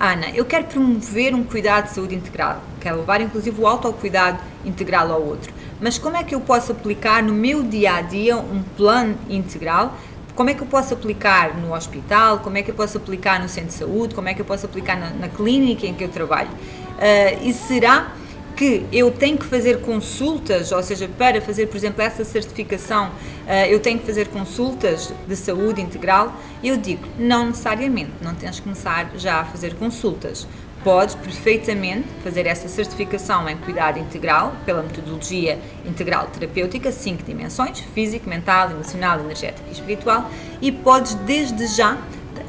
Ana, eu quero promover um cuidado de saúde integral, quero levar inclusive o autocuidado integral ao outro, mas como é que eu posso aplicar no meu dia-a-dia um plano integral? Como é que eu posso aplicar no hospital? Como é que eu posso aplicar no centro de saúde? Como é que eu posso aplicar na clínica em que eu trabalho? E será que eu tenho que fazer consultas, ou seja, para fazer, por exemplo, essa certificação, eu tenho que fazer consultas de saúde integral? Eu digo, não necessariamente, não tens que começar já a fazer consultas. Podes perfeitamente fazer essa certificação em cuidado integral, pela metodologia integral terapêutica, 5 dimensões, físico, mental, emocional, energético e espiritual, e podes desde já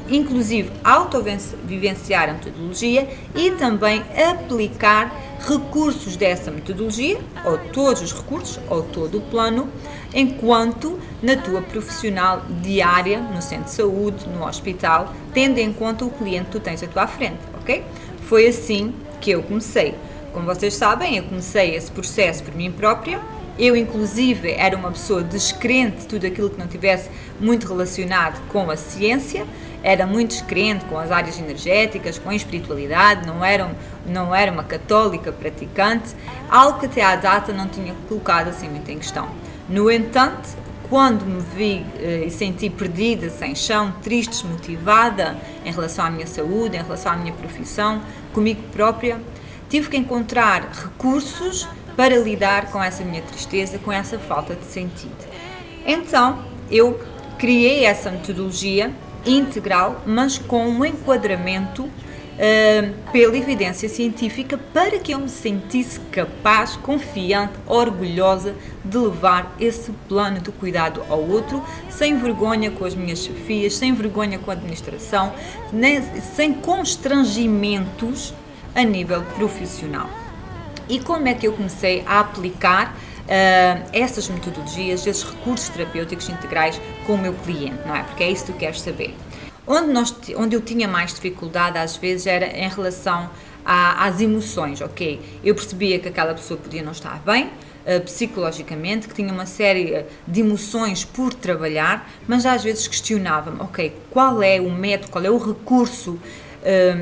inclusive autovivenciar a metodologia e também aplicar recursos dessa metodologia, ou todos os recursos, ou todo o plano, enquanto na tua profissional diária, no centro de saúde, no hospital, tendo em conta o cliente que tu tens à tua frente, ok? Foi assim que eu comecei. Como vocês sabem, eu comecei esse processo por mim própria. Eu, inclusive, era uma pessoa descrente de tudo aquilo que não tivesse muito relacionado com a ciência, era muito descrente com as áreas energéticas, com a espiritualidade, não era uma católica praticante, algo que até à data não tinha colocado assim muito em questão. No entanto, quando me vi e senti perdida, sem chão, triste, desmotivada em relação à minha saúde, em relação à minha profissão, comigo própria, tive que encontrar recursos para lidar com essa minha tristeza, com essa falta de sentido. Então, eu criei essa metodologia integral, mas com um enquadramento pela evidência científica, para que eu me sentisse capaz, confiante, orgulhosa de levar esse plano de cuidado ao outro, sem vergonha com as minhas chefias, sem vergonha com a administração, sem constrangimentos a nível profissional. E como é que eu comecei a aplicar essas metodologias, esses recursos terapêuticos integrais com o meu cliente, não é? Porque é isso que tu queres saber. Onde eu tinha mais dificuldade às vezes era em relação às emoções, ok? Eu percebia que aquela pessoa podia não estar bem psicologicamente, que tinha uma série de emoções por trabalhar, mas às vezes questionava-me, ok, qual é o método, qual é o recurso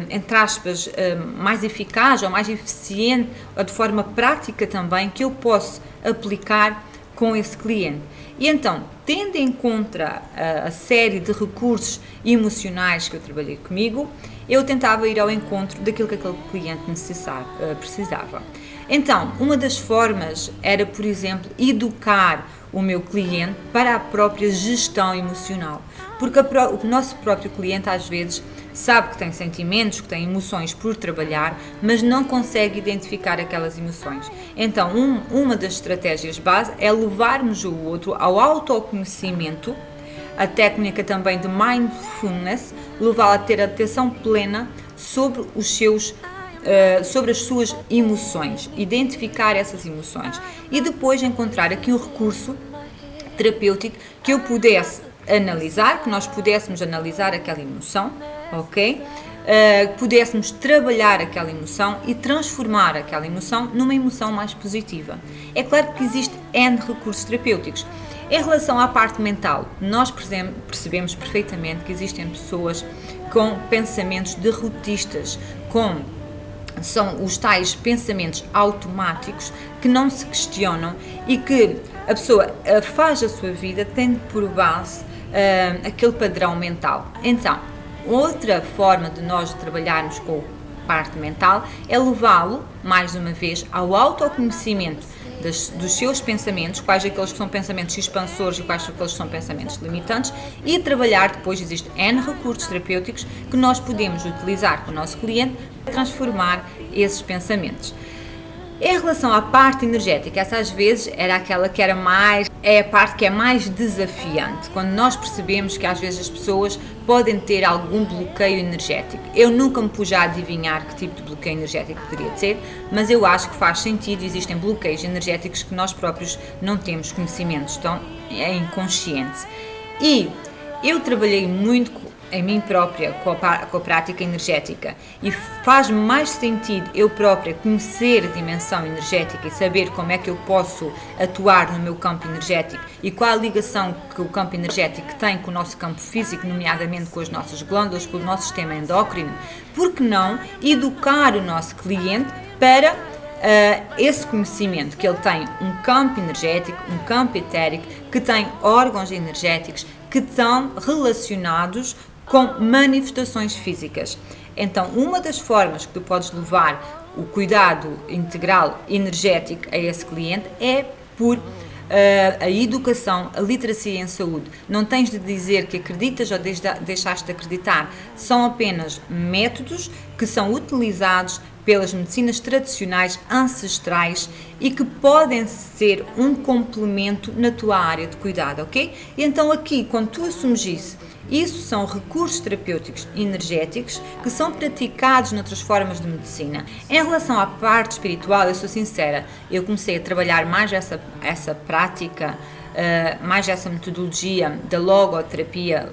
entre aspas, mais eficaz ou mais eficiente, ou de forma prática também, que eu posso aplicar com esse cliente. E então, tendo em conta a série de recursos emocionais que eu trabalhei comigo, eu tentava ir ao encontro daquilo que aquele cliente precisava. Então, uma das formas era, por exemplo, educar o meu cliente para a própria gestão emocional, porque o nosso próprio cliente às vezes sabe que tem sentimentos, que tem emoções por trabalhar, mas não consegue identificar aquelas emoções. Então, uma das estratégias base é levarmos o outro ao autoconhecimento, a técnica também de mindfulness, levá-lo a ter atenção plena sobre sobre as suas emoções, identificar essas emoções e depois encontrar aqui um recurso terapêutico que eu pudesse analisar, que nós pudéssemos analisar aquela emoção, ok? Pudéssemos trabalhar aquela emoção e transformar aquela emoção numa emoção mais positiva. É claro que existe N recursos terapêuticos. Em relação à parte mental, nós percebemos perfeitamente que existem pessoas com pensamentos derrotistas, são os tais pensamentos automáticos que não se questionam e que a pessoa faz a sua vida tendo por base aquele padrão mental. Então, outra forma de nós trabalharmos com a parte mental é levá-lo, mais uma vez, ao autoconhecimento dos seus pensamentos, quais aqueles que são pensamentos expansores e quais aqueles que são pensamentos limitantes, e trabalhar depois, existem N recursos terapêuticos que nós podemos utilizar com o nosso cliente para transformar esses pensamentos. Em relação à parte energética, essa às vezes era aquela que é a parte que é mais desafiante, quando nós percebemos que às vezes as pessoas podem ter algum bloqueio energético. Eu nunca me pus a adivinhar que tipo de bloqueio energético poderia ser, mas eu acho que faz sentido, existem bloqueios energéticos que nós próprios não temos conhecimento, então é inconsciente. E eu trabalhei muito em mim própria com a prática energética, e faz mais sentido eu própria conhecer a dimensão energética e saber como é que eu posso atuar no meu campo energético e qual a ligação que o campo energético tem com o nosso campo físico, nomeadamente com as nossas glândulas, com o nosso sistema endócrino, por que não educar o nosso cliente para esse conhecimento, que ele tem um campo energético, um campo etérico, que tem órgãos energéticos que estão relacionados com manifestações físicas. Então, uma das formas que tu podes levar o cuidado integral energético a esse cliente é por a educação, a literacia em saúde. Não tens de dizer que acreditas ou deixaste de acreditar. São apenas métodos que são utilizados pelas medicinas tradicionais ancestrais e que podem ser um complemento na tua área de cuidado, ok? E então aqui, quando tu assumes isso são recursos terapêuticos energéticos que são praticados noutras formas de medicina. Em relação à parte espiritual, eu sou sincera, eu comecei a trabalhar mais essa prática, mais essa metodologia da logoterapia,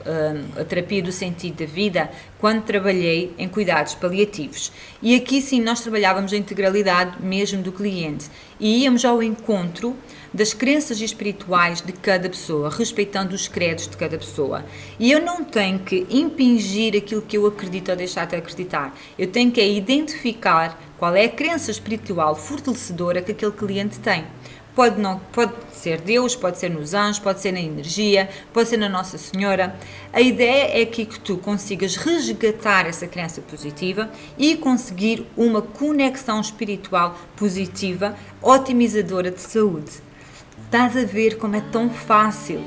a terapia do sentido da vida, quando trabalhei em cuidados paliativos. E aqui sim nós trabalhávamos a integralidade mesmo do cliente e íamos ao encontro das crenças espirituais de cada pessoa, respeitando os credos de cada pessoa. E eu não tenho que impingir aquilo que eu acredito ou deixar de acreditar. Eu tenho que identificar qual é a crença espiritual fortalecedora que aquele cliente tem. Pode ser Deus, pode ser nos anjos, pode ser na energia, pode ser na Nossa Senhora. A ideia é que tu consigas resgatar essa crença positiva e conseguir uma conexão espiritual positiva, otimizadora de saúde. Estás a ver como é tão fácil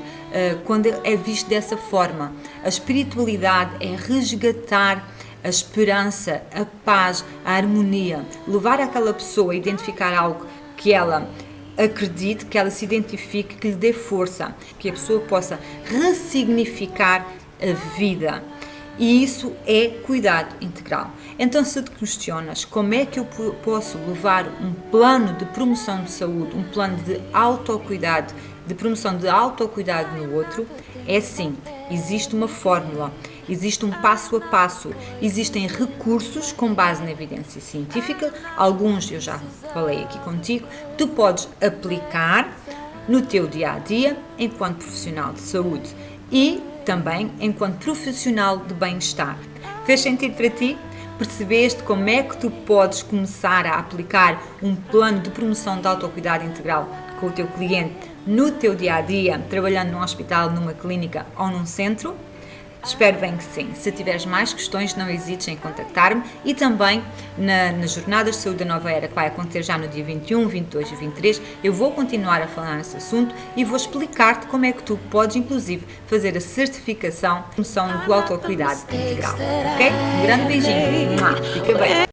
quando é visto dessa forma. A espiritualidade é resgatar a esperança, a paz, a harmonia. Levar aquela pessoa a identificar algo que ela acredite, que ela se identifique, que lhe dê força, que a pessoa possa ressignificar a vida. E isso é cuidado integral. Então, se te questionas como é que eu posso levar um plano de promoção de saúde, um plano de autocuidado, de promoção de autocuidado no outro, é assim, existe uma fórmula, existe um passo a passo, existem recursos com base na evidência científica, alguns eu já falei aqui contigo, tu podes aplicar no teu dia-a-dia enquanto profissional de saúde e também enquanto profissional de bem-estar. Fez sentido para ti? Percebeste como é que tu podes começar a aplicar um plano de promoção de autocuidado integral com o teu cliente no teu dia-a-dia, trabalhando num hospital, numa clínica ou num centro? Espero bem que sim. Se tiveres mais questões, não hesites em contactar-me e também nas Jornadas de Saúde da Nova Era, que vai acontecer já no dia 21, 22 e 23, eu vou continuar a falar nesse assunto e vou explicar-te como é que tu podes, inclusive, fazer a certificação de promoção do autocuidado integral. Ok? Um grande beijinho. Fica bem.